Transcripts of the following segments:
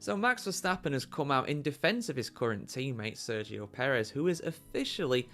So Max Verstappen has come out in defence of his current teammate Sergio Perez, who is officially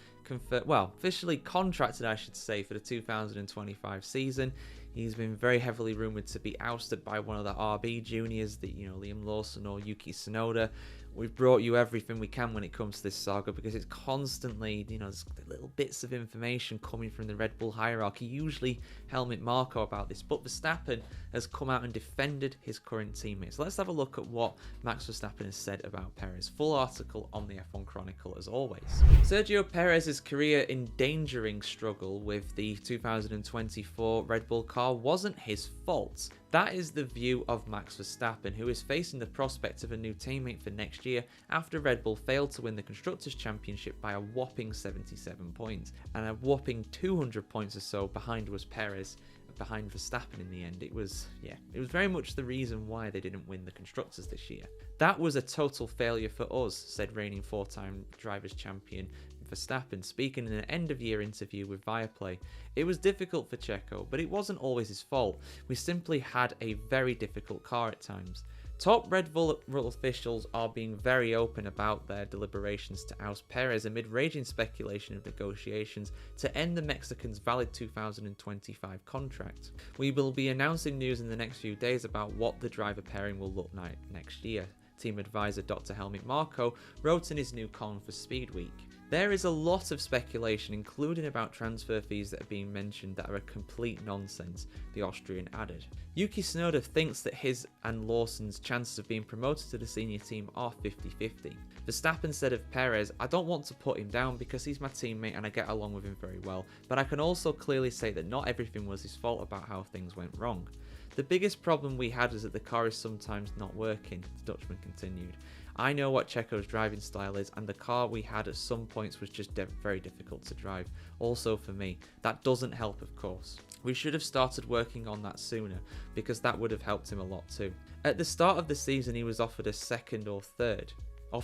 officially contracted, I should say, for the 2025 season. He's been very heavily rumoured to be ousted by one of the RB juniors, Liam Lawson or Yuki Tsunoda. We've brought you everything we can when it comes to this saga because it's constantly, there's little bits of information coming from the Red Bull hierarchy, usually Helmut Marko, about this. But Verstappen has come out and defended his current teammate. So let's have a look at what Max Verstappen has said about Perez. Full article on the F1 Chronicle as always. Sergio Perez's career endangering struggle with the 2024 Red Bull car wasn't his fault. That is the view of Max Verstappen, who is facing the prospect of a new teammate for next year after Red Bull failed to win the Constructors' Championship by a whopping 77 points, and a whopping 200 points or so behind was Perez, behind Verstappen in the end. It was very much the reason why they didn't win the Constructors this year. That was a total failure for us, said reigning four-time Drivers' Champion Verstappen, speaking in an end-of-year interview with Viaplay. It was difficult for Checo, but it wasn't always his fault. We simply had a very difficult car at times. Top Red Bull officials are being very open about their deliberations to oust Perez amid raging speculation of negotiations to end the Mexican's valid 2025 contract. We will be announcing news in the next few days about what the driver pairing will look like next year, team advisor Dr. Helmut Marko wrote in his new column for Speed Week. There is a lot of speculation, including about transfer fees that are being mentioned that are a complete nonsense, the Austrian added. Yuki Tsunoda thinks that his and Lawson's chances of being promoted to the senior team are 50-50. Verstappen said of Perez, "I don't want to put him down because he's my teammate and I get along with him very well, but I can also clearly say that not everything was his fault about how things went wrong. The biggest problem we had is that the car is sometimes not working," the Dutchman continued. "I know what Checo's driving style is, and the car we had at some points was just very difficult to drive. Also for me, that doesn't help, of course. We should have started working on that sooner, because that would have helped him a lot too." At the start of the season, he was offered a second or third, I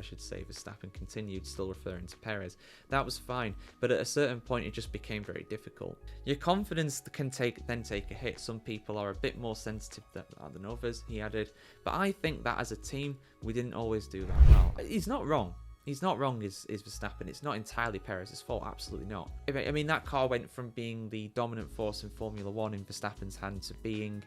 should say, Verstappen continued, still referring to Perez. That was fine, but at a certain point it just became very difficult. Your confidence can then take a hit. Some people are a bit more sensitive than others, he added, but I think that as a team, we didn't always do that well. He's not wrong. He's not wrong, is Verstappen. It's not entirely Perez's fault, absolutely not. I mean, that car went from being the dominant force in Formula 1 in Verstappen's hand to being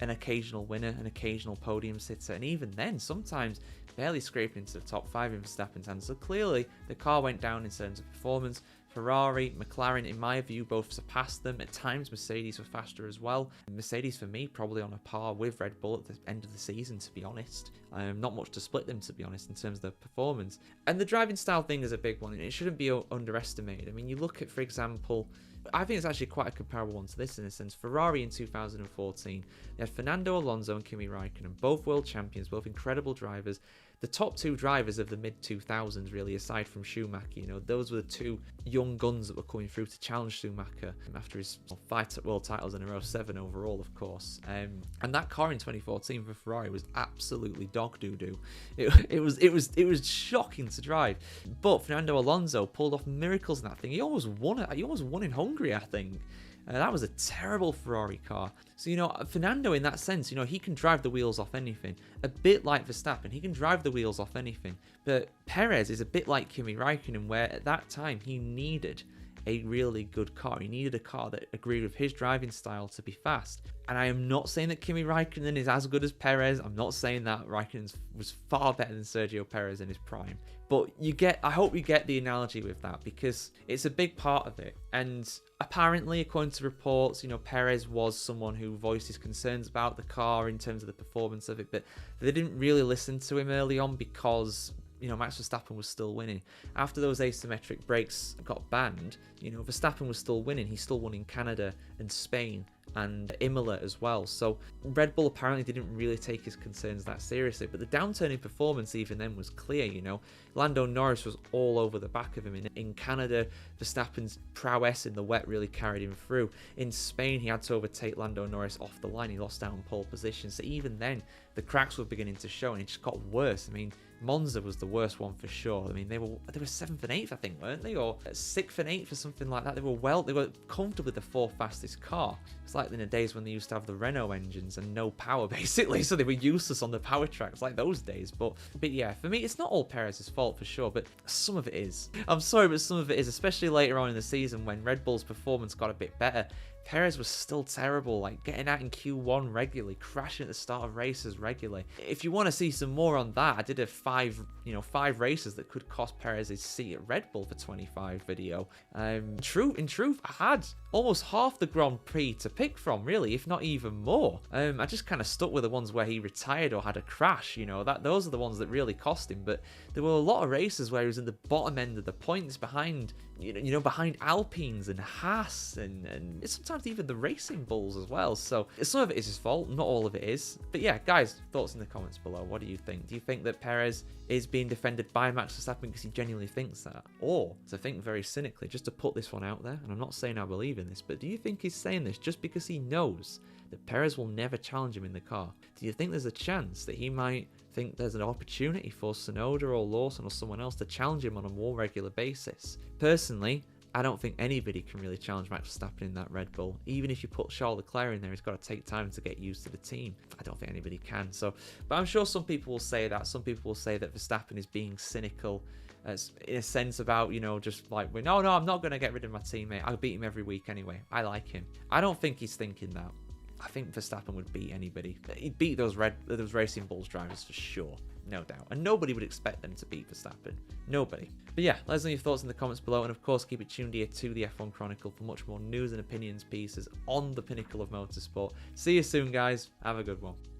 an occasional winner, an occasional podium sitter, and even then, sometimes barely scraping into the top 5 in Verstappen's hands. So clearly, the car went down in terms of performance. Ferrari, McLaren, in my view, both surpassed them. At times, Mercedes were faster as well. Mercedes, for me, probably on a par with Red Bull at the end of the season, to be honest. Not much to split them, to be honest, in terms of their performance. And the driving style thing is a big one, and it shouldn't be underestimated. I mean, you look at, for example, I think it's actually quite a comparable one to this in a sense. Ferrari in 2014, they had Fernando Alonso and Kimi Raikkonen, both world champions, both incredible drivers. The top 2 drivers of the mid-2000s, really, aside from Schumacher, those were the 2 young guns that were coming through to challenge Schumacher after his 5 world titles in a row, 7 overall, of course. And that car in 2014 for Ferrari was absolutely dog doo-doo. It was shocking to drive. But Fernando Alonso pulled off miracles in that thing. He almost won it. He almost won in Hungary, I think. That was a terrible Ferrari car. So, Fernando, in that sense, he can drive the wheels off anything. A bit like Verstappen, he can drive the wheels off anything. But Perez is a bit like Kimi Raikkonen, where at that time he needed a really good car. He needed a car that agreed with his driving style to be fast. And I am not saying that Kimi Raikkonen is as good as Perez. I'm not saying that Raikkonen was far better than Sergio Perez in his prime. But I hope you get the analogy with that, because it's a big part of it. And apparently, according to reports, Perez was someone who voiced his concerns about the car in terms of the performance of it, but they didn't really listen to him early on because Max Verstappen was still winning. After those asymmetric brakes got banned, Verstappen was still winning. He still won in Canada and Spain and Imola as well. So Red Bull apparently didn't really take his concerns that seriously. But the downturn in performance even then was clear, Lando Norris was all over the back of him. In Canada, Verstappen's prowess in the wet really carried him through. In Spain, he had to overtake Lando Norris off the line. He lost out on pole position. So even then, the cracks were beginning to show, and it just got worse. I mean, Monza was the worst one for sure. I mean, they were 7th and 8th, I think, weren't they? Or 6th and 8th or something like that. They were comfortably the 4th fastest car. It's like in the days when they used to have the Renault engines and no power, basically, so they were useless on the power tracks, like those days. But yeah, for me, it's not all Perez's fault for sure, but some of it is. I'm sorry, but some of it is, especially later on in the season when Red Bull's performance got a bit better. Perez was still terrible, like getting out in Q1 regularly, crashing at the start of races regularly. If you want to see some more on that, I did a 5 races that could cost Perez his seat at Red Bull for 25 video. In truth, I had almost half the Grand Prix to pick from, really, if not even more. I just kind of stuck with the ones where he retired or had a crash, those are the ones that really cost him. But there were a lot of races where he was in the bottom end of the points behind, behind Alpines and Haas and sometimes even the Racing Bulls as well. So some of it is his fault, not all of it is. But yeah, guys, thoughts in the comments below. What do you think? Do you think that Perez is being defended by Max Verstappen because he genuinely thinks that? Or, to think very cynically, just to put this one out there, and I'm not saying I believe in this, but do you think he's saying this just because he knows that Perez will never challenge him in the car? Do you think there's a chance that he might think there's an opportunity for Tsunoda or Lawson or someone else to challenge him on a more regular basis? Personally, I don't think anybody can really challenge Max Verstappen in that Red Bull. Even if you put Charles Leclerc in there, he's got to take time to get used to the team. I don't think anybody can. But I'm sure some people will say that. Some people will say that Verstappen is being cynical, in a sense about, just like, no, I'm not going to get rid of my teammate. I'll beat him every week anyway. I like him. I don't think he's thinking that. I think Verstappen would beat anybody. He'd beat those Racing Bulls drivers for sure. No doubt. And nobody would expect them to beat Verstappen. Nobody. But yeah, let us know your thoughts in the comments below. And of course, keep it tuned here to the F1 Chronicle for much more news and opinions pieces on the pinnacle of motorsport. See you soon, guys. Have a good one.